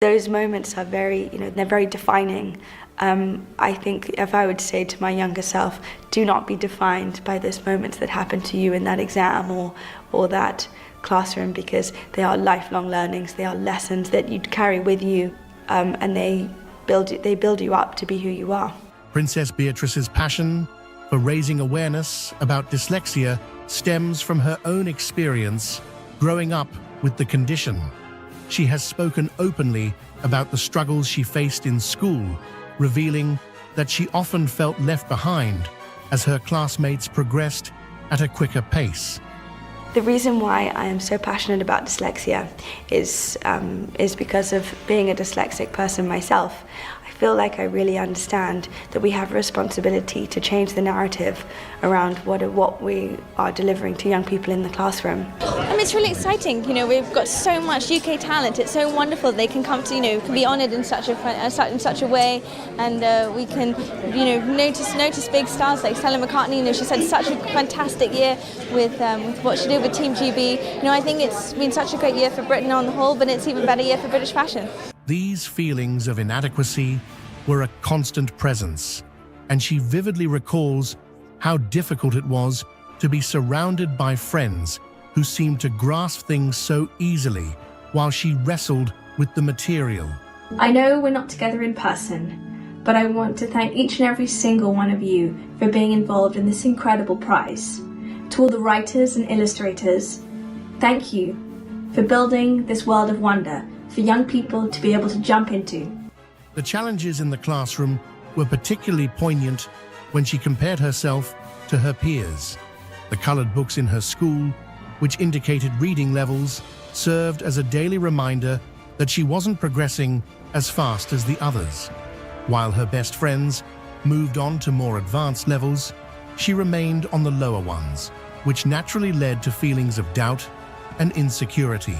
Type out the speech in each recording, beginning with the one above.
Those moments are very, they're very defining. I think if I would say to my younger self, do not be defined by those moments that happen to you in that exam or that classroom, because they are lifelong learnings, they are lessons that you carry with you, and they build you up to be who you are. Princess Beatrice's passion for raising awareness about dyslexia stems from her own experience growing up with the condition. She has spoken openly about the struggles she faced in school, revealing that she often felt left behind as her classmates progressed at a quicker pace. The reason why I am so passionate about dyslexia is because of being a dyslexic person myself. I feel like I really understand that we have a responsibility to change the narrative around what we are delivering to young people in the classroom. It's really exciting. We've got so much UK talent. It's so wonderful they can come to, can be honoured in such a way, and we can, notice big stars like Stella McCartney. She's had such a fantastic year with what she did with Team GB. I think it's been such a great year for Britain on the whole, but it's even a better year for British fashion. These feelings of inadequacy were a constant presence, and she vividly recalls how difficult it was to be surrounded by friends who seemed to grasp things so easily while she wrestled with the material. I know we're not together in person, but I want to thank each and every single one of you for being involved in this incredible prize. To all the writers and illustrators, thank you for building this world of wonder for young people to be able to jump into. The challenges in the classroom were particularly poignant when she compared herself to her peers. The colored books in her school, which indicated reading levels, served as a daily reminder that she wasn't progressing as fast as the others. While her best friends moved on to more advanced levels, she remained on the lower ones, which naturally led to feelings of doubt and insecurity.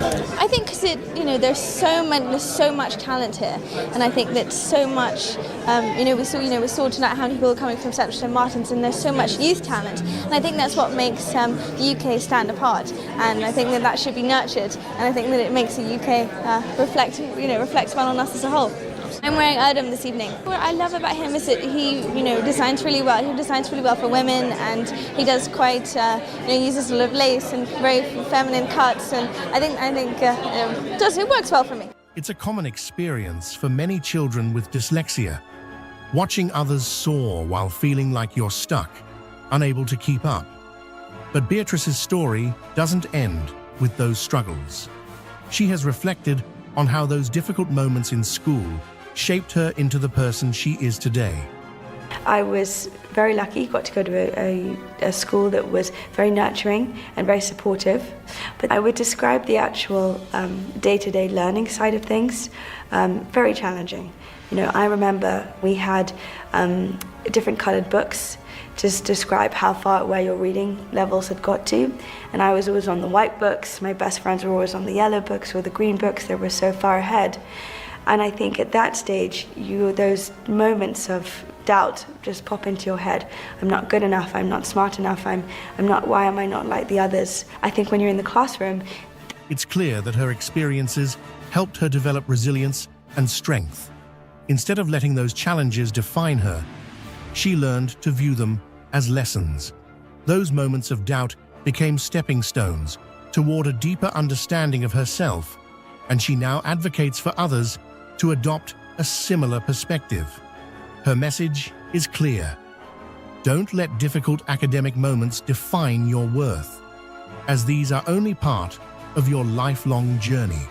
I think because there's so much talent here, and I think that so much. We saw tonight how many people are coming from St Martin's, and there's so much youth talent, and I think that's what makes the UK stand apart. And I think that should be nurtured, and I think that it makes the UK reflect well on us as a whole. I'm wearing Erdem this evening. What I love about him is that he, designs really well. He designs really well for women, and he does quite, uses a lot of lace and very feminine cuts, and I think it works well for me. It's a common experience for many children with dyslexia, watching others soar while feeling like you're stuck, unable to keep up. But Beatrice's story doesn't end with those struggles. She has reflected on how those difficult moments in school shaped her into the person she is today. I was very lucky, got to go to a school that was very nurturing and very supportive. But I would describe the actual day-to-day learning side of things very challenging. I remember we had different coloured books to describe how far where your reading levels had got to. And I was always on the white books. My best friends were always on the yellow books or the green books. They were so far ahead. And I think at that stage, those moments of doubt just pop into your head. I'm not good enough, I'm not smart enough, I'm not, why am I not like the others? I think when you're in the classroom... It's clear that her experiences helped her develop resilience and strength. Instead of letting those challenges define her, she learned to view them as lessons. Those moments of doubt became stepping stones toward a deeper understanding of herself, and she now advocates for others to adopt a similar perspective. Her message is clear. Don't let difficult academic moments define your worth, as these are only part of your lifelong journey.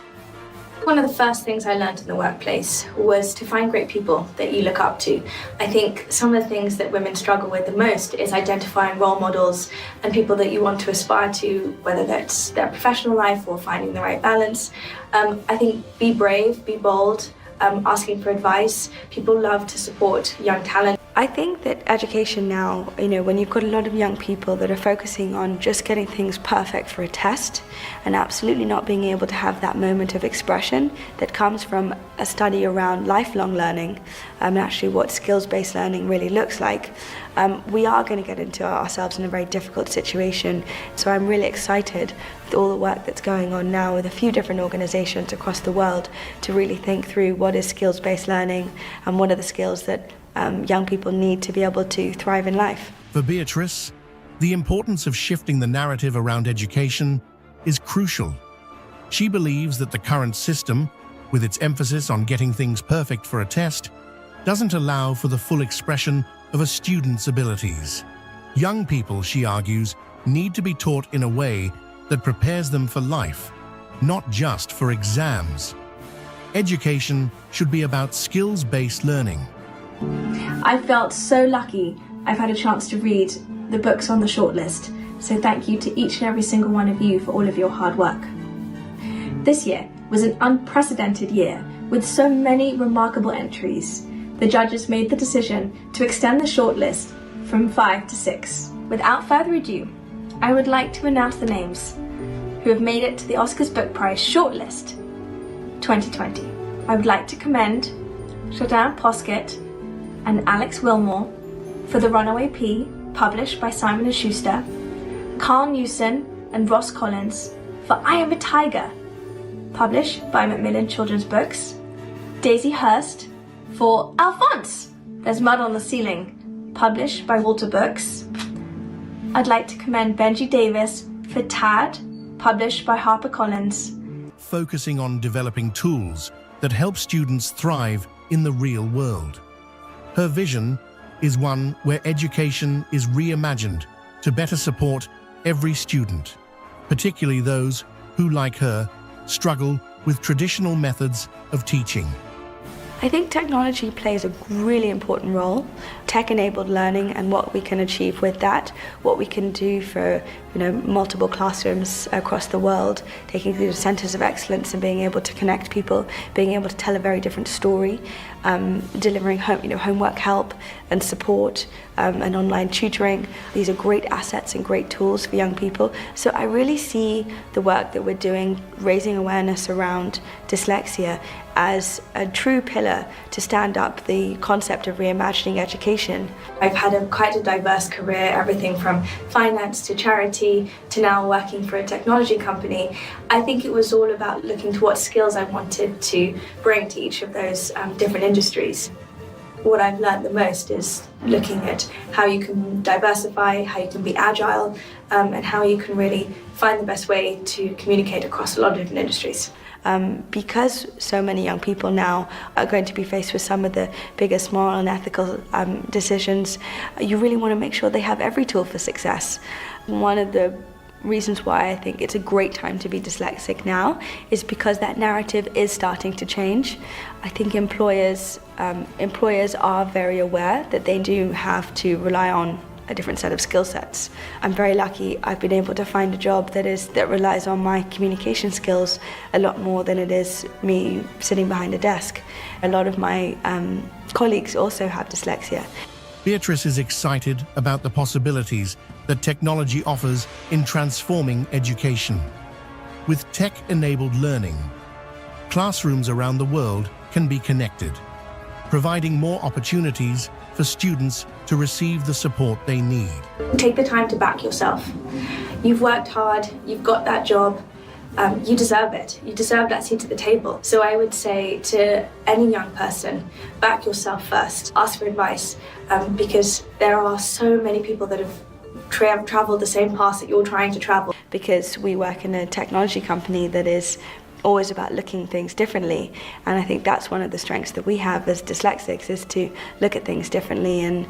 One of the first things I learned in the workplace was to find great people that you look up to. I think some of the things that women struggle with the most is identifying role models and people that you want to aspire to, whether that's their professional life or finding the right balance. I think be brave, be bold, asking for advice. People love to support young talent. I think that education now, when you've got a lot of young people that are focusing on just getting things perfect for a test and absolutely not being able to have that moment of expression that comes from a study around lifelong learning, and actually what skills-based learning really looks like, we are going to get into ourselves in a very difficult situation. So I'm really excited with all the work that's going on now with a few different organizations across the world to really think through what is skills-based learning and what are the skills that young people need to be able to thrive in life. For Beatrice, the importance of shifting the narrative around education is crucial. She believes that the current system, with its emphasis on getting things perfect for a test, doesn't allow for the full expression of a student's abilities. Young people, she argues, need to be taught in a way that prepares them for life, not just for exams. Education should be about skills-based learning. I felt so lucky I've had a chance to read the books on the shortlist, so thank you to each and every single one of you for all of your hard work. This year was an unprecedented year with so many remarkable entries. The judges made the decision to extend the shortlist from 5 to 6. Without further ado, I would like to announce the names who have made it to the Oscars Book Prize shortlist 2020. I would like to commend Jordan Poskett and Alex Wilmore for The Runaway Pea, published by Simon & Schuster, Carl Newson and Ross Collins for I Am a Tiger, published by Macmillan Children's Books, Daisy Hurst for Alphonse, There's Mud on the Ceiling, published by Walter Books. I'd like to commend Benji Davis for Tad, published by HarperCollins. Focusing on developing tools that help students thrive in the real world. Her vision is one where education is reimagined to better support every student, particularly those who, like her, struggle with traditional methods of teaching. I think technology plays a really important role. Tech-enabled learning and what we can achieve with that, what we can do for multiple classrooms across the world, taking through the centres of excellence and being able to connect people, being able to tell a very different story, delivering homework help and support and online tutoring. These are great assets and great tools for young people. So I really see the work that we're doing, raising awareness around dyslexia, as a true pillar to stand up the concept of reimagining education. I've had quite a diverse career, everything from finance to charity to now working for a technology company. I think it was all about looking to what skills I wanted to bring to each of those different industries. What I've learned the most is looking at how you can diversify, how you can be agile, and how you can really find the best way to communicate across a lot of different industries. Because so many young people now are going to be faced with some of the biggest moral and ethical decisions, you really want to make sure they have every tool for success. One of the reasons why I think it's a great time to be dyslexic now is because that narrative is starting to change. I think employers are very aware that they do have to rely on a different set of skill sets. I'm very lucky I've been able to find a job that relies on my communication skills a lot more than it is me sitting behind a desk. A lot of my colleagues also have dyslexia. Beatrice is excited about the possibilities that technology offers in transforming education. With tech-enabled learning, classrooms around the world can be connected, providing more opportunities for students to receive the support they need. Take the time to back yourself. You've worked hard, you've got that job, you deserve it. You deserve that seat at the table. So I would say to any young person, back yourself first, ask for advice, because there are so many people that have traveled the same path that you're trying to travel. Because we work in a technology company that is always about looking at things differently, and I think that's one of the strengths that we have as dyslexics, is to look at things differently and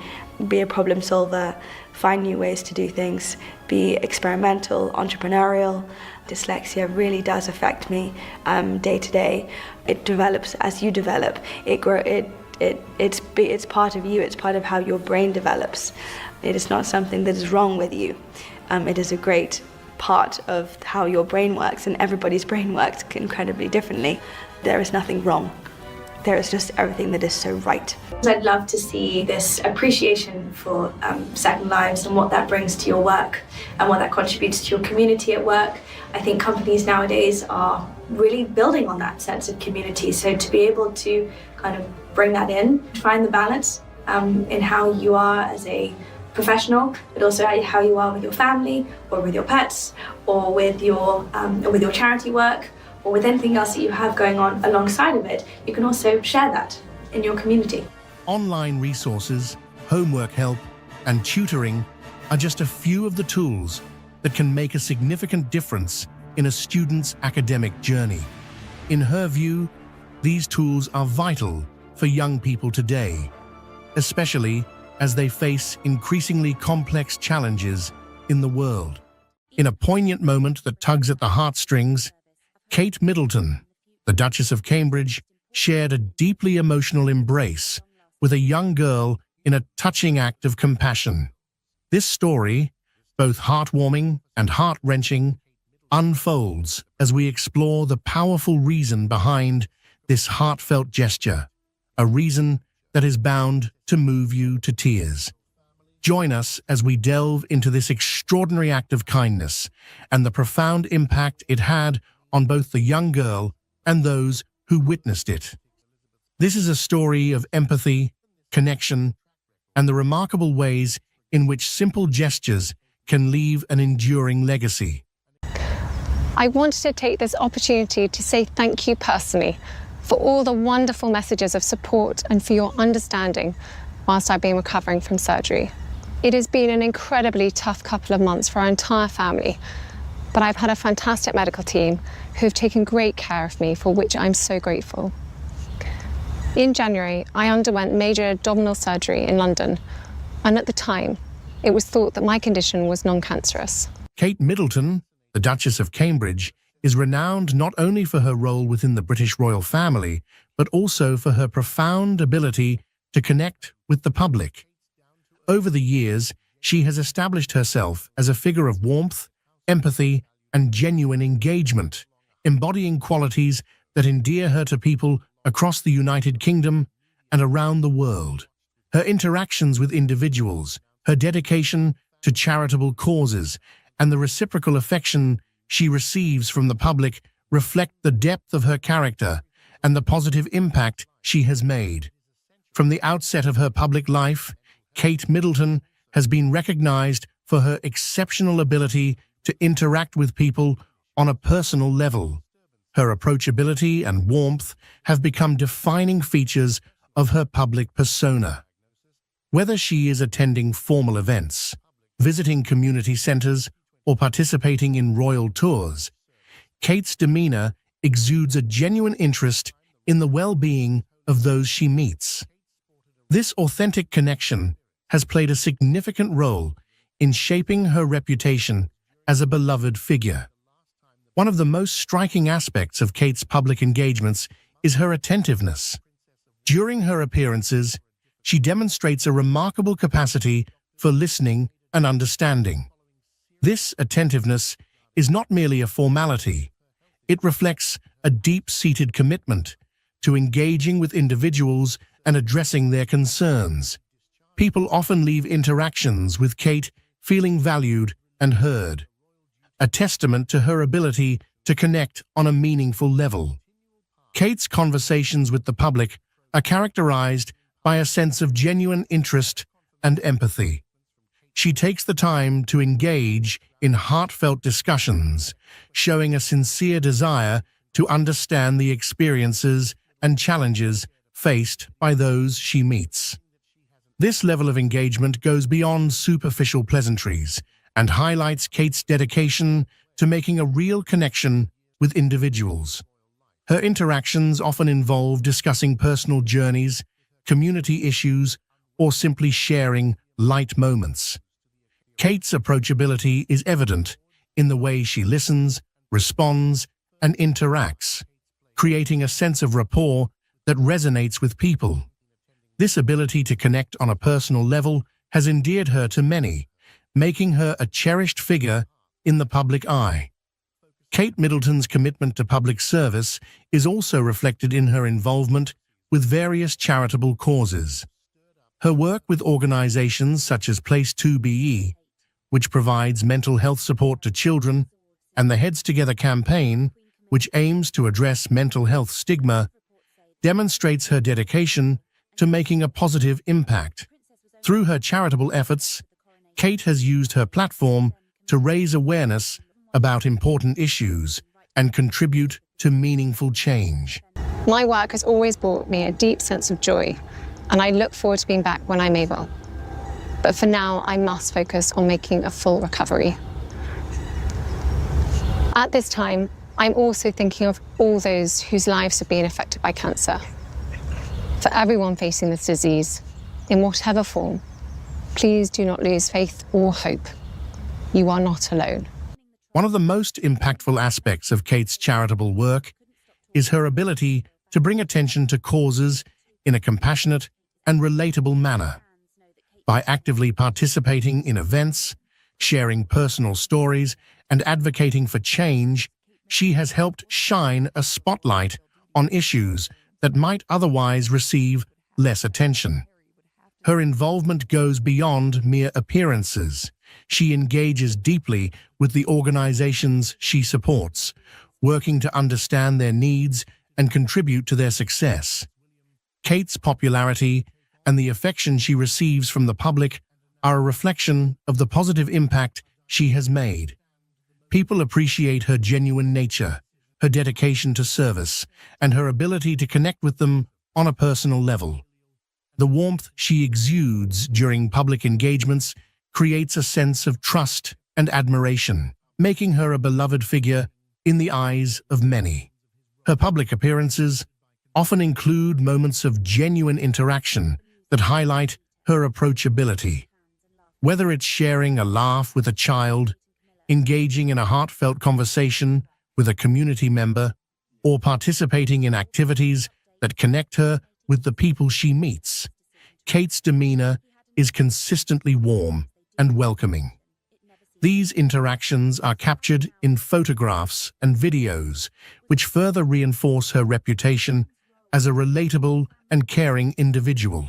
be a problem solver, find new ways to do things, be experimental, entrepreneurial. Dyslexia really does affect me day to day. It develops as you develop. It's part of you. It's part of how your brain develops. It is not something that is wrong with you. It is a great part of how your brain works, and everybody's brain works incredibly differently. There is nothing wrong. there is just everything that is so right. I'd love to see this appreciation for second lives and what that brings to your work and what that contributes to your community at work. I think companies nowadays are really building on that sense of community. So to be able to kind of bring that in, find the balance in how you are as a professional, but also how you are with your family or with your pets or with your charity work or with anything else that you have going on alongside of it. You can also share that in your community. Online resources, homework help, and tutoring are just a few of the tools that can make a significant difference in a student's academic journey. In her view, these tools are vital for young people today, especially as they face increasingly complex challenges in the world. In a poignant moment that tugs at the heartstrings, Kate Middleton, the Duchess of Cambridge, shared a deeply emotional embrace with a young girl in a touching act of compassion. This story, both heartwarming and heart-wrenching, unfolds as we explore the powerful reason behind this heartfelt gesture, a reason that is bound to move you to tears. Join us as we delve into this extraordinary act of kindness and the profound impact it had on both the young girl and those who witnessed it. This is a story of empathy, connection, and the remarkable ways in which simple gestures can leave an enduring legacy. I wanted to take this opportunity to say thank you personally for all the wonderful messages of support and for your understanding whilst I've been recovering from surgery. It has been an incredibly tough couple of months for our entire family, but I've had a fantastic medical team who have taken great care of me, for which I'm so grateful. In January, I underwent major abdominal surgery in London, and at the time, it was thought that my condition was non-cancerous. Kate Middleton, the Duchess of Cambridge, is renowned not only for her role within the British royal family, but also for her profound ability to connect with the public. Over the years, she has established herself as a figure of warmth, empathy, and genuine engagement, embodying qualities that endear her to people across the United Kingdom and around the world. Her interactions with individuals, her dedication to charitable causes, and the reciprocal affection she receives from the public reflect the depth of her character and the positive impact she has made. From the outset of her public life, Kate Middleton has been recognized for her exceptional ability to interact with people on a personal level. Her approachability and warmth have become defining features of her public persona. Whether she is attending formal events, visiting community centers, or participating in royal tours, Kate's demeanor exudes a genuine interest in the well-being of those she meets. This authentic connection has played a significant role in shaping her reputation as a beloved figure. One of the most striking aspects of Kate's public engagements is her attentiveness. During her appearances, she demonstrates a remarkable capacity for listening and understanding. This attentiveness is not merely a formality. It reflects a deep-seated commitment to engaging with individuals and addressing their concerns. People often leave interactions with Kate feeling valued and heard, a testament to her ability to connect on a meaningful level. Kate's conversations with the public are characterized by a sense of genuine interest and empathy. She takes the time to engage in heartfelt discussions, showing a sincere desire to understand the experiences and challenges faced by those she meets. This level of engagement goes beyond superficial pleasantries and highlights Kate's dedication to making a real connection with individuals. Her interactions often involve discussing personal journeys, community issues, or simply sharing light moments. Kate's approachability is evident in the way she listens, responds, and interacts, creating a sense of rapport that resonates with people. This ability to connect on a personal level has endeared her to many, making her a cherished figure in the public eye. Kate Middleton's commitment to public service is also reflected in her involvement with various charitable causes. Her work with organizations such as Place 2BE, which provides mental health support to children, and the Heads Together campaign, which aims to address mental health stigma, demonstrates her dedication to making a positive impact. Through her charitable efforts, Kate has used her platform to raise awareness about important issues and contribute to meaningful change. My work has always brought me a deep sense of joy, and I look forward to being back when I'm able. But for now, I must focus on making a full recovery. At this time, I'm also thinking of all those whose lives have been affected by cancer. For everyone facing this disease, in whatever form, please do not lose faith or hope. You are not alone. One of the most impactful aspects of Kate's charitable work is her ability to bring attention to causes in a compassionate and relatable manner. By actively participating in events, sharing personal stories, and advocating for change, she has helped shine a spotlight on issues that might otherwise receive less attention. Her involvement goes beyond mere appearances. She engages deeply with the organizations she supports, working to understand their needs and contribute to their success. Kate's popularity and the affection she receives from the public are a reflection of the positive impact she has made. People appreciate her genuine nature, her dedication to service, and her ability to connect with them on a personal level. The warmth she exudes during public engagements creates a sense of trust and admiration, making her a beloved figure in the eyes of many. Her public appearances often include moments of genuine interaction that highlight her approachability. Whether it's sharing a laugh with a child, engaging in a heartfelt conversation with a community member, or participating in activities that connect her with the people she meets, Kate's demeanor is consistently warm and welcoming. These interactions are captured in photographs and videos, which further reinforce her reputation as a relatable and caring individual.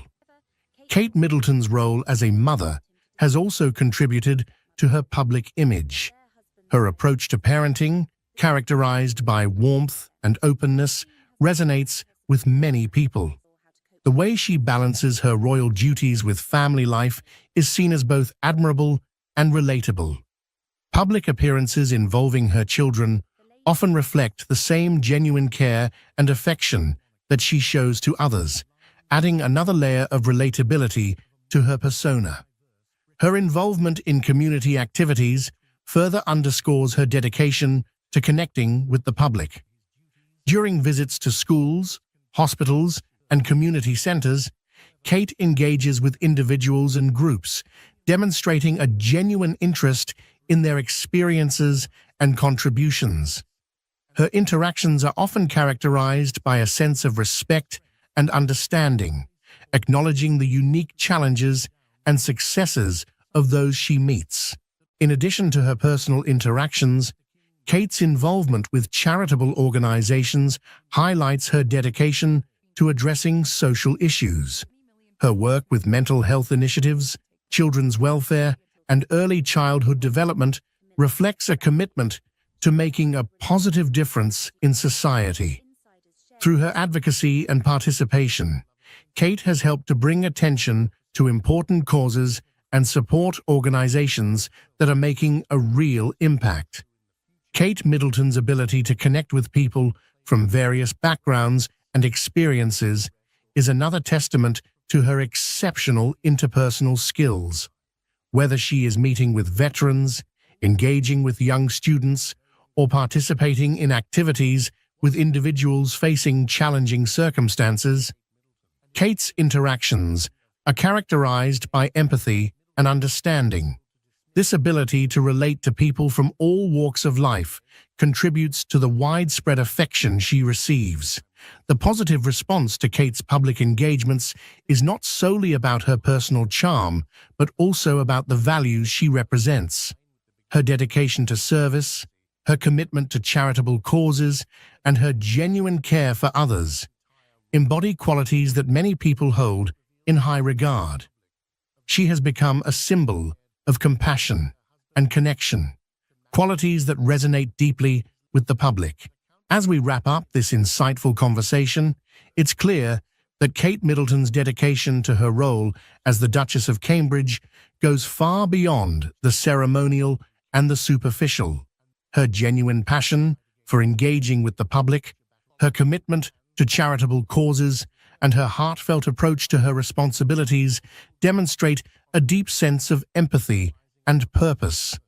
Kate Middleton's role as a mother has also contributed to her public image. Her approach to parenting, characterized by warmth and openness, resonates with many people. The way she balances her royal duties with family life is seen as both admirable and relatable. Public appearances involving her children often reflect the same genuine care and affection that she shows to others, adding another layer of relatability to her persona. Her involvement in community activities further underscores her dedication to connecting with the public. During visits to schools, hospitals, and community centers, Kate engages with individuals and groups, demonstrating a genuine interest in their experiences and contributions. Her interactions are often characterized by a sense of respect and understanding, acknowledging the unique challenges and successes of those she meets. In addition to her personal interactions, Kate's involvement with charitable organizations highlights her dedication to addressing social issues. Her work with mental health initiatives, children's welfare, and early childhood development reflects a commitment to making a positive difference in society. Through her advocacy and participation, Kate has helped to bring attention to important causes and support organizations that are making a real impact. Kate Middleton's ability to connect with people from various backgrounds and experiences is another testament to her exceptional interpersonal skills. Whether she is meeting with veterans, engaging with young students, or participating in activities with individuals facing challenging circumstances, Kate's interactions are characterized by empathy and understanding. This ability to relate to people from all walks of life contributes to the widespread affection she receives. The positive response to Kate's public engagements is not solely about her personal charm, but also about the values she represents. Her dedication to service, her commitment to charitable causes, and her genuine care for others. embody qualities that many people hold in high regard. She has become a symbol of compassion and connection, qualities that resonate deeply with the public. As we wrap up this insightful conversation, it's clear that Kate Middleton's dedication to her role as the Duchess of Cambridge goes far beyond the ceremonial and the superficial. Her genuine passion for engaging with the public, her commitment to charitable causes, and her heartfelt approach to her responsibilities demonstrate a deep sense of empathy and purpose.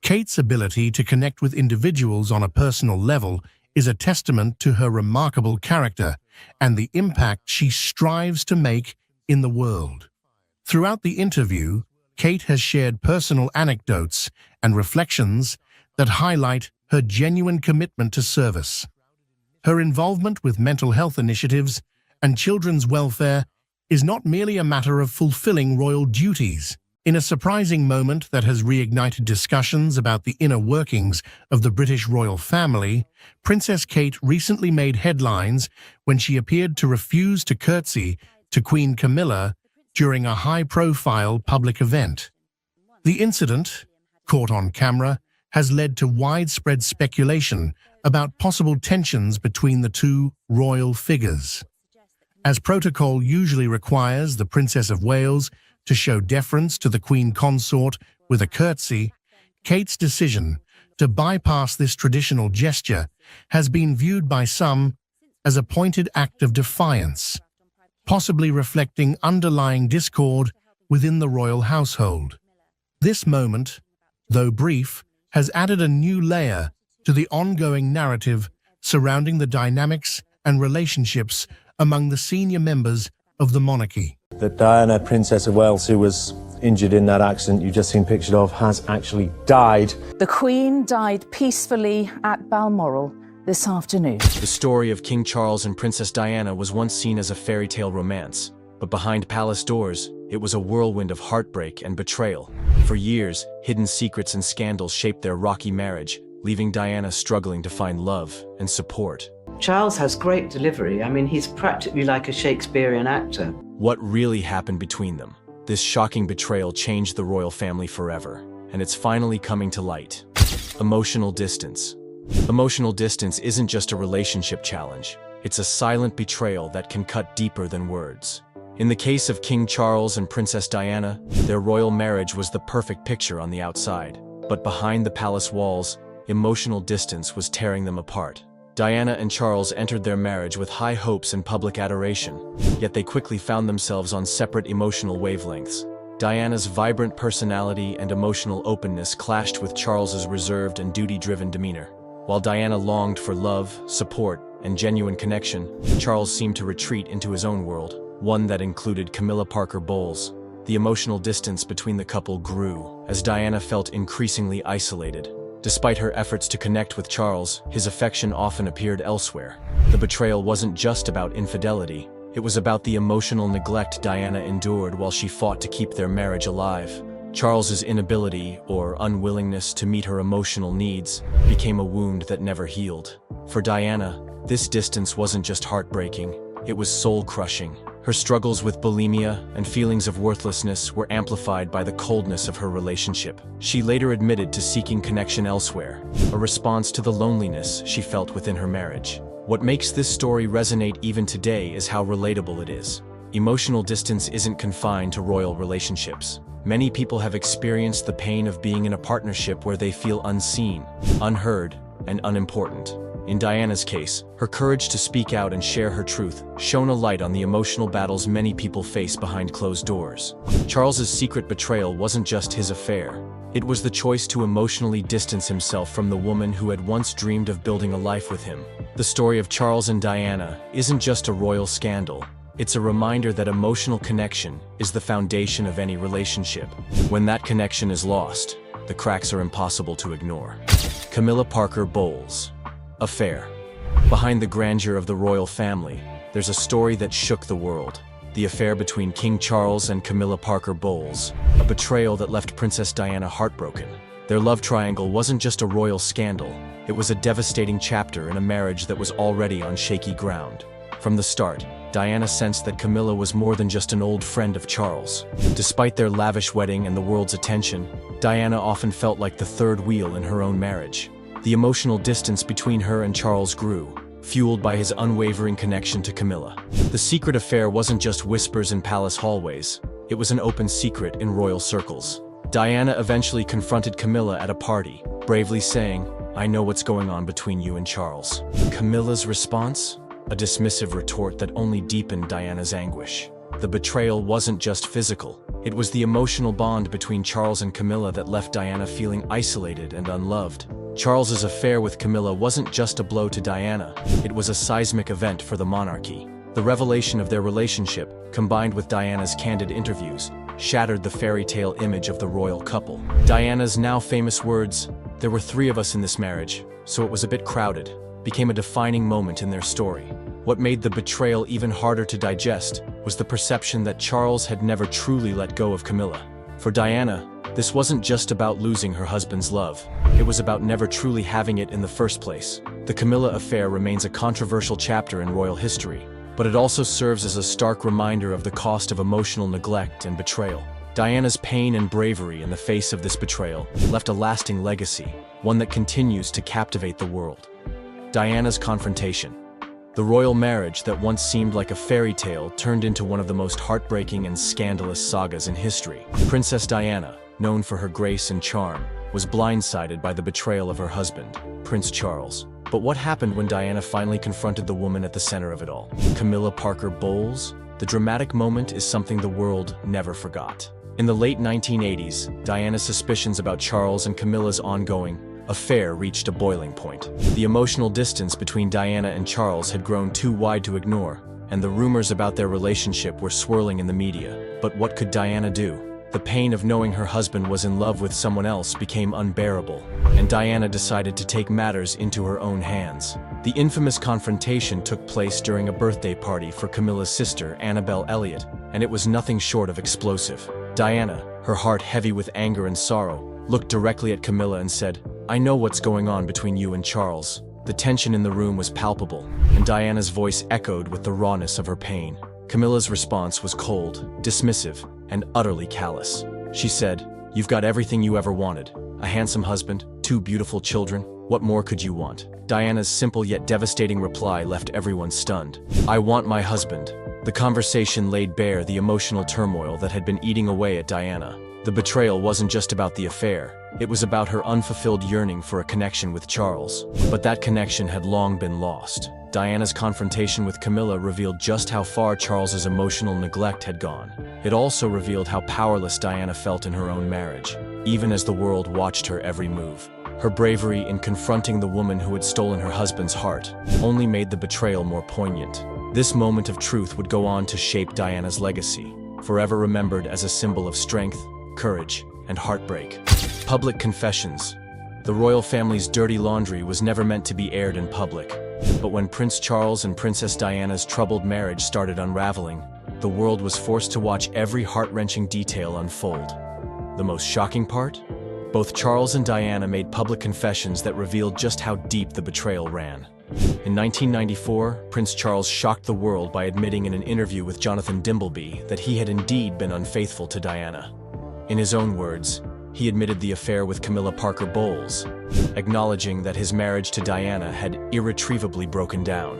Kate's ability to connect with individuals on a personal level is a testament to her remarkable character and the impact she strives to make in the world. Throughout the interview, Kate has shared personal anecdotes and reflections that highlight her genuine commitment to service. Her involvement with mental health initiatives and children's welfare is not merely a matter of fulfilling royal duties. In a surprising moment that has reignited discussions about the inner workings of the British royal family, Princess Kate recently made headlines when she appeared to refuse to curtsy to Queen Camilla during a high-profile public event. The incident, caught on camera, has led to widespread speculation about possible tensions between the two royal figures. As protocol usually requires the Princess of Wales to show deference to the Queen Consort with a curtsy, Kate's decision to bypass this traditional gesture has been viewed by some as a pointed act of defiance, possibly reflecting underlying discord within the royal household. This moment, though brief, has added a new layer to the ongoing narrative surrounding the dynamics and relationships among the senior members of the monarchy. That Diana, Princess of Wales, who was injured in that accident you've just seen pictured of, has actually died. The Queen died peacefully at Balmoral this afternoon. The story of King Charles and Princess Diana was once seen as a fairy tale romance, but behind palace doors, it was a whirlwind of heartbreak and betrayal. For years, hidden secrets and scandals shaped their rocky marriage, leaving Diana struggling to find love and support. Charles has great delivery. I mean, he's practically like a Shakespearean actor. What really happened between them? This shocking betrayal changed the royal family forever, and it's finally coming to light. Emotional distance. Emotional distance isn't just a relationship challenge. It's a silent betrayal that can cut deeper than words. In the case of King Charles and Princess Diana, their royal marriage was the perfect picture on the outside. But behind the palace walls, emotional distance was tearing them apart. Diana and Charles entered their marriage with high hopes and public adoration, yet they quickly found themselves on separate emotional wavelengths. Diana's vibrant personality and emotional openness clashed with Charles's reserved and duty-driven demeanor. While Diana longed for love, support, and genuine connection, Charles seemed to retreat into his own world, one that included Camilla Parker Bowles. The emotional distance between the couple grew, as Diana felt increasingly isolated. Despite her efforts to connect with Charles, his affection often appeared elsewhere. The betrayal wasn't just about infidelity, it was about the emotional neglect Diana endured while she fought to keep their marriage alive. Charles's inability, or unwillingness to meet her emotional needs, became a wound that never healed. For Diana, this distance wasn't just heartbreaking, it was soul-crushing. Her struggles with bulimia and feelings of worthlessness were amplified by the coldness of her relationship. She later admitted to seeking connection elsewhere, a response to the loneliness she felt within her marriage. What makes this story resonate even today is how relatable it is. Emotional distance isn't confined to royal relationships. Many people have experienced the pain of being in a partnership where they feel unseen, unheard, and unimportant. In Diana's case, her courage to speak out and share her truth shone a light on the emotional battles many people face behind closed doors. Charles's secret betrayal wasn't just his affair. It was the choice to emotionally distance himself from the woman who had once dreamed of building a life with him. The story of Charles and Diana isn't just a royal scandal. It's a reminder that emotional connection is the foundation of any relationship. When that connection is lost, the cracks are impossible to ignore. Camilla Parker Bowles. Affair. Behind the grandeur of the royal family, there's a story that shook the world. The affair between King Charles and Camilla Parker Bowles, a betrayal that left Princess Diana heartbroken. Their love triangle wasn't just a royal scandal, it was a devastating chapter in a marriage that was already on shaky ground. From the start, Diana sensed that Camilla was more than just an old friend of Charles. Despite their lavish wedding and the world's attention, Diana often felt like the third wheel in her own marriage. The emotional distance between her and Charles grew, fueled by his unwavering connection to Camilla. The secret affair wasn't just whispers in palace hallways, it was an open secret in royal circles. Diana eventually confronted Camilla at a party, bravely saying, "I know what's going on between you and Charles." Camilla's response? A dismissive retort that only deepened Diana's anguish. The betrayal wasn't just physical, it was the emotional bond between Charles and Camilla that left Diana feeling isolated and unloved. Charles's affair with Camilla wasn't just a blow to Diana, it was a seismic event for the monarchy. The revelation of their relationship, combined with Diana's candid interviews, shattered the fairy tale image of the royal couple. Diana's now famous words, "There were 3 of us in this marriage, so it was a bit crowded," became a defining moment in their story. What made the betrayal even harder to digest was the perception that Charles had never truly let go of Camilla. For Diana, this wasn't just about losing her husband's love. It was about never truly having it in the first place. The Camilla affair remains a controversial chapter in royal history, but it also serves as a stark reminder of the cost of emotional neglect and betrayal. Diana's pain and bravery in the face of this betrayal left a lasting legacy, one that continues to captivate the world. Diana's confrontation. The royal marriage that once seemed like a fairy tale turned into one of the most heartbreaking and scandalous sagas in history. Princess Diana, known for her grace and charm, was blindsided by the betrayal of her husband, Prince Charles. But what happened when Diana finally confronted the woman at the center of it all? Camilla Parker Bowles? The dramatic moment is something the world never forgot. In the late 1980s, Diana's suspicions about Charles and Camilla's ongoing affair reached a boiling point. The emotional distance between Diana and Charles had grown too wide to ignore, and the rumors about their relationship were swirling in the media. But what could Diana do? The pain of knowing her husband was in love with someone else became unbearable, and Diana decided to take matters into her own hands. The infamous confrontation took place during a birthday party for Camilla's sister, Annabelle Elliott, and it was nothing short of explosive. Diana, her heart heavy with anger and sorrow, looked directly at Camilla and said, "I know what's going on between you and Charles." The tension in the room was palpable, and Diana's voice echoed with the rawness of her pain. Camilla's response was cold, dismissive, and utterly callous. She said, "You've got everything you ever wanted. A handsome husband, 2 beautiful children. What more could you want?" Diana's simple yet devastating reply left everyone stunned. "I want my husband." The conversation laid bare the emotional turmoil that had been eating away at Diana. The betrayal wasn't just about the affair, it was about her unfulfilled yearning for a connection with Charles. But that connection had long been lost. Diana's confrontation with Camilla revealed just how far Charles's emotional neglect had gone. It also revealed how powerless Diana felt in her own marriage, even as the world watched her every move. Her bravery in confronting the woman who had stolen her husband's heart only made the betrayal more poignant. This moment of truth would go on to shape Diana's legacy, forever remembered as a symbol of strength, courage, and heartbreak. Public confessions. The royal family's dirty laundry was never meant to be aired in public. But when Prince Charles and Princess Diana's troubled marriage started unraveling, the world was forced to watch every heart-wrenching detail unfold. The most shocking part? Both Charles and Diana made public confessions that revealed just how deep the betrayal ran. In 1994, Prince Charles shocked the world by admitting in an interview with Jonathan Dimbleby that he had indeed been unfaithful to Diana. In his own words, he admitted the affair with Camilla Parker Bowles, acknowledging that his marriage to Diana had irretrievably broken down.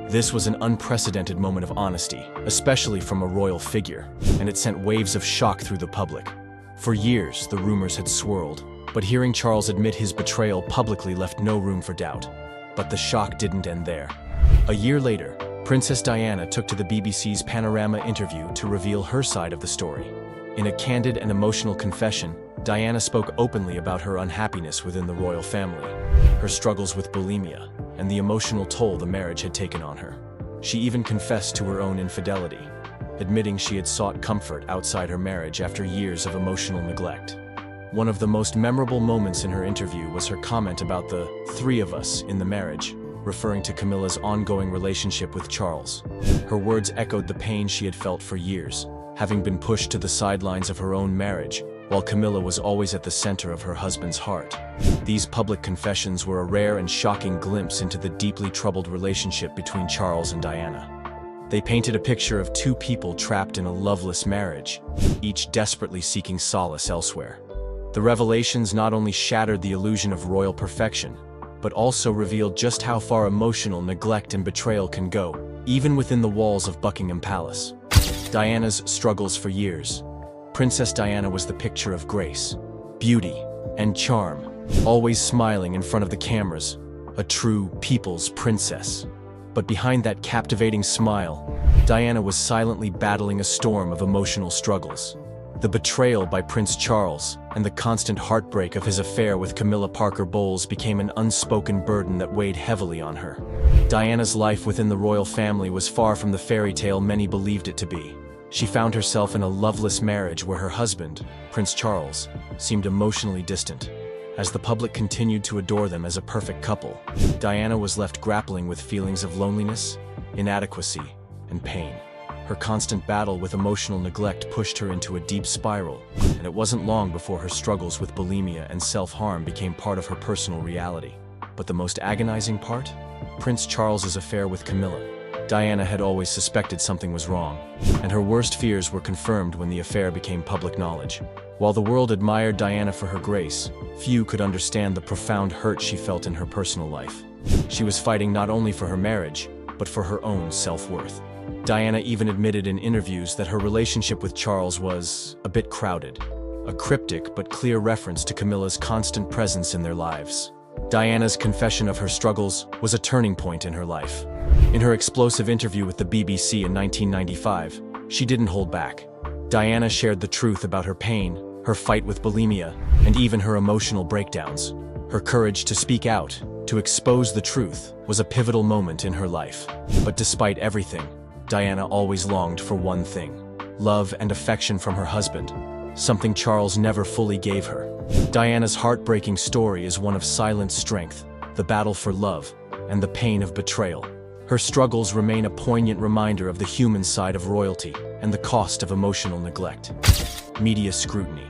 This was an unprecedented moment of honesty, especially from a royal figure, and it sent waves of shock through the public. For years, the rumors had swirled, but hearing Charles admit his betrayal publicly left no room for doubt. But the shock didn't end there. A year later, Princess Diana took to the BBC's Panorama interview to reveal her side of the story. In a candid and emotional confession, Diana spoke openly about her unhappiness within the royal family, her struggles with bulimia, and the emotional toll the marriage had taken on her. She even confessed to her own infidelity, admitting she had sought comfort outside her marriage after years of emotional neglect. One of the most memorable moments in her interview was her comment about the 3 of us in the marriage, referring to Camilla's ongoing relationship with Charles. Her words echoed the pain she had felt for years, having been pushed to the sidelines of her own marriage, while Camilla was always at the center of her husband's heart. These public confessions were a rare and shocking glimpse into the deeply troubled relationship between Charles and Diana. They painted a picture of two people trapped in a loveless marriage, each desperately seeking solace elsewhere. The revelations not only shattered the illusion of royal perfection, but also revealed just how far emotional neglect and betrayal can go, even within the walls of Buckingham Palace. Diana's struggles for years. Princess Diana was the picture of grace, beauty, and charm, always smiling in front of the cameras, a true people's princess. But behind that captivating smile, Diana was silently battling a storm of emotional struggles. The betrayal by Prince Charles and the constant heartbreak of his affair with Camilla Parker Bowles became an unspoken burden that weighed heavily on her. Diana's life within the royal family was far from the fairy tale many believed it to be. She found herself in a loveless marriage where her husband, Prince Charles, seemed emotionally distant. As the public continued to adore them as a perfect couple, Diana was left grappling with feelings of loneliness, inadequacy, and pain. Her constant battle with emotional neglect pushed her into a deep spiral, and it wasn't long before her struggles with bulimia and self-harm became part of her personal reality. But the most agonizing part? Prince Charles's affair with Camilla. Diana had always suspected something was wrong, and her worst fears were confirmed when the affair became public knowledge. While the world admired Diana for her grace, few could understand the profound hurt she felt in her personal life. She was fighting not only for her marriage, but for her own self-worth. Diana even admitted in interviews that her relationship with Charles was a bit crowded, a cryptic but clear reference to Camilla's constant presence in their lives. Diana's confession of her struggles was a turning point in her life. In her explosive interview with the BBC in 1995, she didn't hold back. Diana shared the truth about her pain, her fight with bulimia, and even her emotional breakdowns. Her courage to speak out, to expose the truth, was a pivotal moment in her life. But despite everything, Diana always longed for one thing: love and affection from her husband, something Charles never fully gave her. Diana's heartbreaking story is one of silent strength, the battle for love, and the pain of betrayal. Her struggles remain a poignant reminder of the human side of royalty and the cost of emotional neglect. Media scrutiny.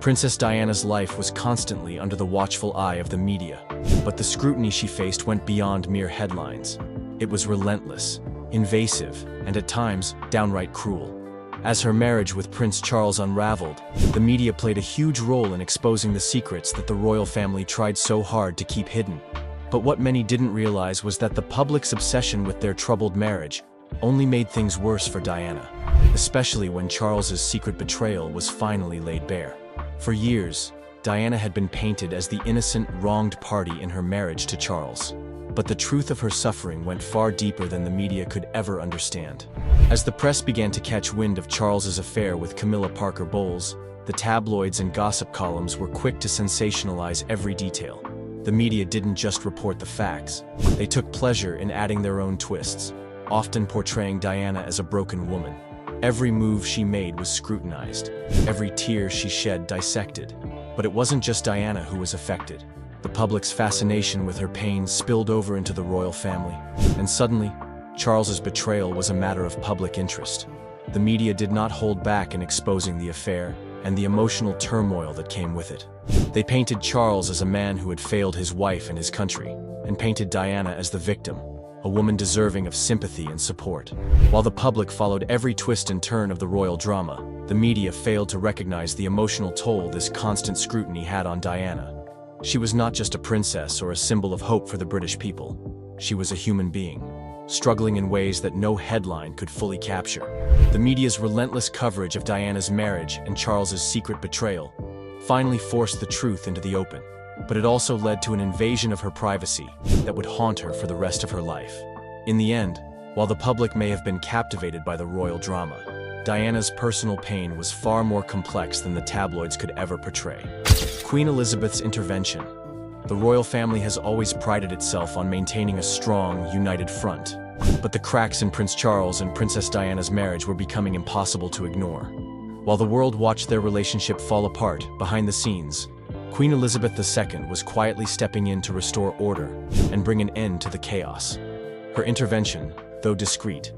Princess Diana's life was constantly under the watchful eye of the media, but the scrutiny she faced went beyond mere headlines. It was relentless, invasive, and at times downright cruel. As her marriage with Prince Charles unraveled, the media played a huge role in exposing the secrets that the royal family tried so hard to keep hidden. But what many didn't realize was that the public's obsession with their troubled marriage only made things worse for Diana, especially when Charles's secret betrayal was finally laid bare. For years, Diana had been painted as the innocent, wronged party in her marriage to Charles. But the truth of her suffering went far deeper than the media could ever understand. As the press began to catch wind of Charles's affair with Camilla Parker Bowles, the tabloids and gossip columns were quick to sensationalize every detail. The media didn't just report the facts. They took pleasure in adding their own twists, often portraying Diana as a broken woman. Every move she made was scrutinized, every tear she shed dissected. But it wasn't just Diana who was affected. The public's fascination with her pain spilled over into the royal family, and suddenly, Charles's betrayal was a matter of public interest. The media did not hold back in exposing the affair and the emotional turmoil that came with it. They painted Charles as a man who had failed his wife and his country, and painted Diana as the victim, a woman deserving of sympathy and support. While the public followed every twist and turn of the royal drama, the media failed to recognize the emotional toll this constant scrutiny had on Diana. She was not just a princess or a symbol of hope for the British people. She was a human being, struggling in ways that no headline could fully capture. The media's relentless coverage of Diana's marriage and Charles's secret betrayal finally forced the truth into the open, but it also led to an invasion of her privacy that would haunt her for the rest of her life. In the end, while the public may have been captivated by the royal drama, Diana's personal pain was far more complex than the tabloids could ever portray. Queen Elizabeth's intervention. The royal family has always prided itself on maintaining a strong, united front, but the cracks in Prince Charles and Princess Diana's marriage were becoming impossible to ignore. While the world watched their relationship fall apart behind the scenes, Queen Elizabeth II was quietly stepping in to restore order and bring an end to the chaos. Her intervention, though discreet,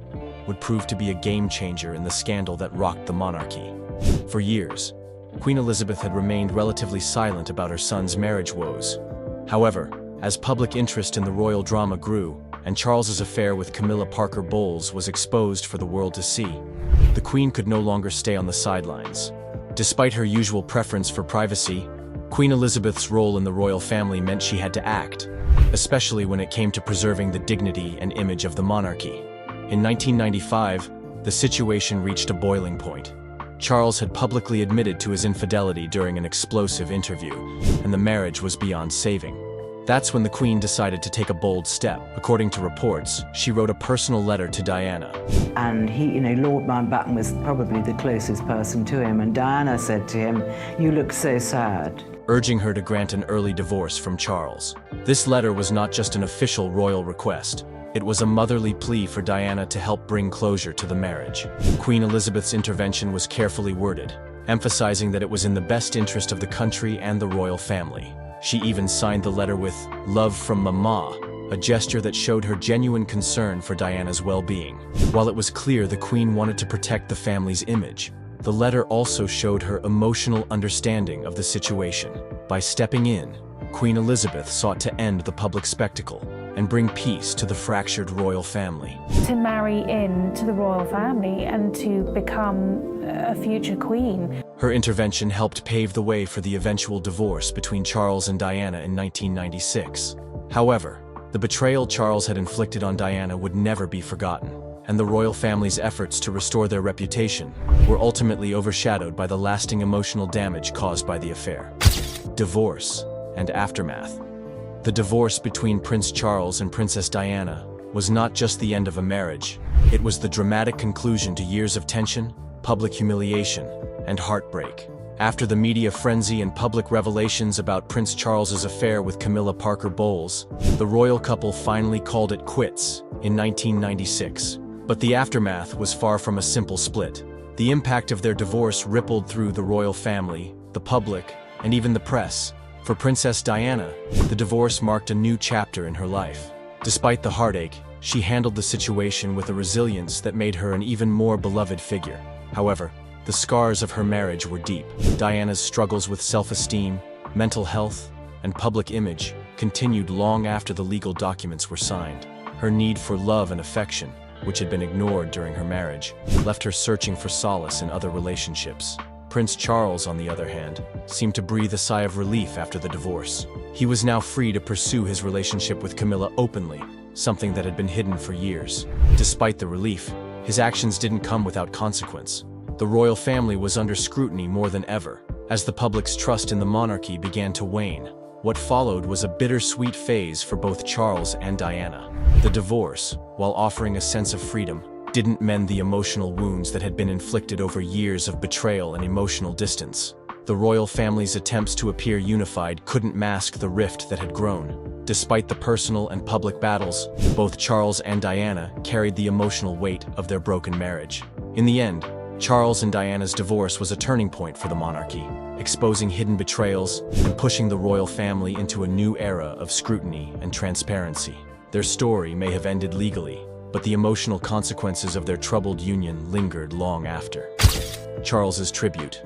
would prove to be a game-changer in the scandal that rocked the monarchy. For years, Queen Elizabeth had remained relatively silent about her son's marriage woes. However, As public interest in the royal drama grew, and Charles's affair with Camilla Parker Bowles was exposed for the world to see, the Queen could no longer stay on the sidelines. Despite her usual preference for privacy, Queen Elizabeth's role in the royal family meant she had to act, especially when it came to preserving the dignity and image of the monarchy. In 1995, the situation reached a boiling point. Charles had publicly admitted to his infidelity during an explosive interview, and the marriage was beyond saving. That's when the Queen decided to take a bold step. According to reports, she wrote a personal letter to Diana. And he, Lord Mountbatten was probably the closest person to him, and Diana said to him, "You look so sad," urging her to grant an early divorce from Charles. This letter was not just an official royal request. It was a motherly plea for Diana to help bring closure to the marriage. Queen Elizabeth's intervention was carefully worded, emphasizing that it was in the best interest of the country and the royal family. She even signed the letter with "Love from Mama," a gesture that showed her genuine concern for Diana's well-being. While it was clear the Queen wanted to protect the family's image, the letter also showed her emotional understanding of the situation. By stepping in, Queen Elizabeth sought to end the public spectacle and bring peace to the fractured royal family. To marry into the royal family and to become a future queen. Her intervention helped pave the way for the eventual divorce between Charles and Diana in 1996. However, the betrayal Charles had inflicted on Diana would never be forgotten, and the royal family's efforts to restore their reputation were ultimately overshadowed by the lasting emotional damage caused by the affair. Divorce and aftermath. The divorce between Prince Charles and Princess Diana was not just the end of a marriage, it was the dramatic conclusion to years of tension, public humiliation, and heartbreak. After the media frenzy and public revelations about Prince Charles's affair with Camilla Parker Bowles, the royal couple finally called it quits in 1996. But the aftermath was far from a simple split. The impact of their divorce rippled through the royal family, the public, and even the press. For Princess Diana, the divorce marked a new chapter in her life. Despite the heartache, she handled the situation with a resilience that made her an even more beloved figure. However, the scars of her marriage were deep. Diana's struggles with self-esteem, mental health, and public image continued long after the legal documents were signed. Her need for love and affection, which had been ignored during her marriage, left her searching for solace in other relationships. Prince Charles, on the other hand, seemed to breathe a sigh of relief after the divorce. He was now free to pursue his relationship with Camilla openly, something that had been hidden for years. Despite the relief, his actions didn't come without consequence. The royal family was under scrutiny more than ever, as the public's trust in the monarchy began to wane. What followed was a bittersweet phase for both Charles and Diana. The divorce, while offering a sense of freedom, didn't mend the emotional wounds that had been inflicted over years of betrayal and emotional distance. The royal family's attempts to appear unified couldn't mask the rift that had grown. Despite the personal and public battles, both Charles and Diana carried the emotional weight of their broken marriage. In the end, Charles and Diana's divorce was a turning point for the monarchy, exposing hidden betrayals and pushing the royal family into a new era of scrutiny and transparency. Their story may have ended legally, but the emotional consequences of their troubled union lingered long after. Charles's tribute.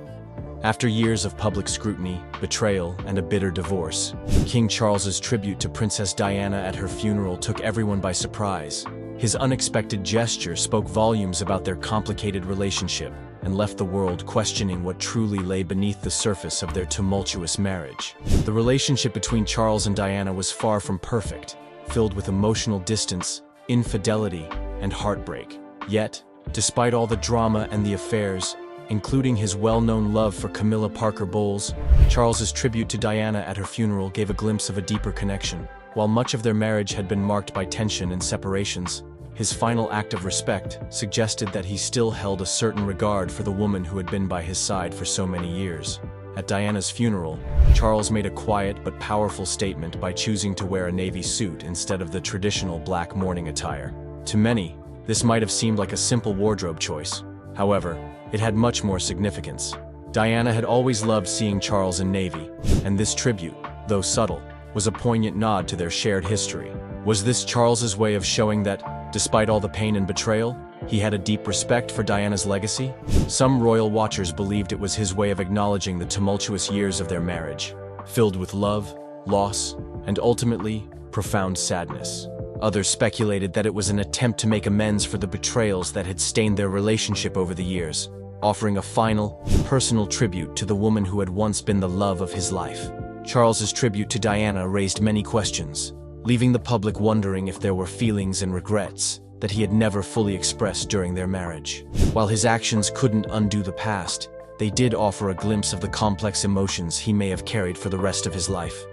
After years of public scrutiny, betrayal, and a bitter divorce, King Charles's tribute to Princess Diana at her funeral took everyone by surprise. His unexpected gesture spoke volumes about their complicated relationship and left the world questioning what truly lay beneath the surface of their tumultuous marriage. The relationship between Charles and Diana was far from perfect, filled with emotional distance, infidelity, and heartbreak. Yet, despite all the drama and the affairs, including his well-known love for Camilla Parker Bowles, Charles's tribute to Diana at her funeral gave a glimpse of a deeper connection. While much of their marriage had been marked by tension and separations, his final act of respect suggested that he still held a certain regard for the woman who had been by his side for so many years. At Diana's funeral, Charles made a quiet but powerful statement by choosing to wear a navy suit instead of the traditional black mourning attire. To many, this might have seemed like a simple wardrobe choice. However, it had much more significance. Diana had always loved seeing Charles in navy, and this tribute, though subtle, was a poignant nod to their shared history. Was this Charles's way of showing that, despite all the pain and betrayal, he had a deep respect for Diana's legacy? Some royal watchers believed it was his way of acknowledging the tumultuous years of their marriage, filled with love, loss, and ultimately, profound sadness. Others speculated that it was an attempt to make amends for the betrayals that had stained their relationship over the years, offering a final, personal tribute to the woman who had once been the love of his life. Charles's tribute to Diana raised many questions, leaving the public wondering if there were feelings and regrets that he had never fully expressed during their marriage. While his actions couldn't undo the past, they did offer a glimpse of the complex emotions he may have carried for the rest of his life.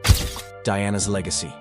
Diana's legacy.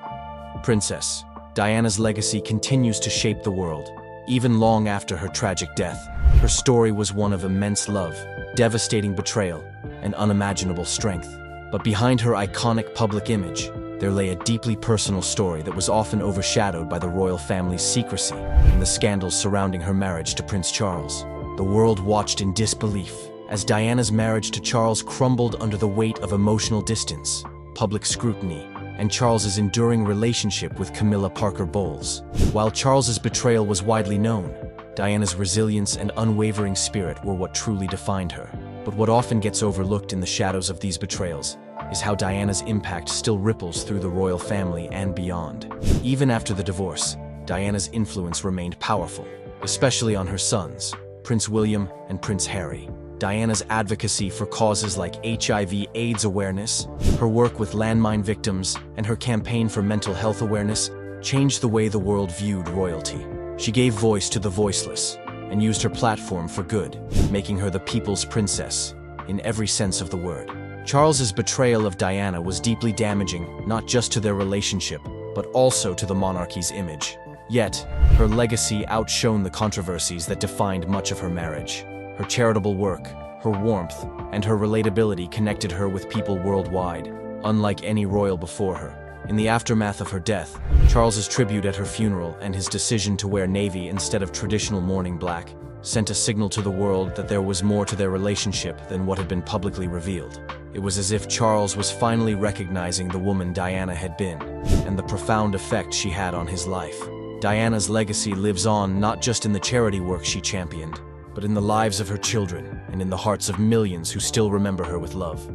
Princess Diana's legacy continues to shape the world. Even long after her tragic death, her story was one of immense love, devastating betrayal, and unimaginable strength. But behind her iconic public image, there lay a deeply personal story that was often overshadowed by the royal family's secrecy and the scandals surrounding her marriage to Prince Charles. The world watched in disbelief as Diana's marriage to Charles crumbled under the weight of emotional distance, public scrutiny, and Charles's enduring relationship with Camilla Parker Bowles. While Charles's betrayal was widely known, Diana's resilience and unwavering spirit were what truly defined her. But what often gets overlooked in the shadows of these betrayals is how Diana's impact still ripples through the royal family and beyond. Even after the divorce, Diana's influence remained powerful, especially on her sons, Prince William and Prince Harry. Diana's advocacy for causes like HIV/AIDS awareness, her work with landmine victims, and her campaign for mental health awareness changed the way the world viewed royalty. She gave voice to the voiceless and used her platform for good, making her the people's princess in every sense of the word. Charles's betrayal of Diana was deeply damaging, not just to their relationship, but also to the monarchy's image. Yet, her legacy outshone the controversies that defined much of her marriage. Her charitable work, her warmth, and her relatability connected her with people worldwide, unlike any royal before her. In the aftermath of her death, Charles's tribute at her funeral and his decision to wear navy instead of traditional mourning black sent a signal to the world that there was more to their relationship than what had been publicly revealed. It was as if Charles was finally recognizing the woman Diana had been, and the profound effect she had on his life. Diana's legacy lives on not just in the charity work she championed, but in the lives of her children and in the hearts of millions who still remember her with love.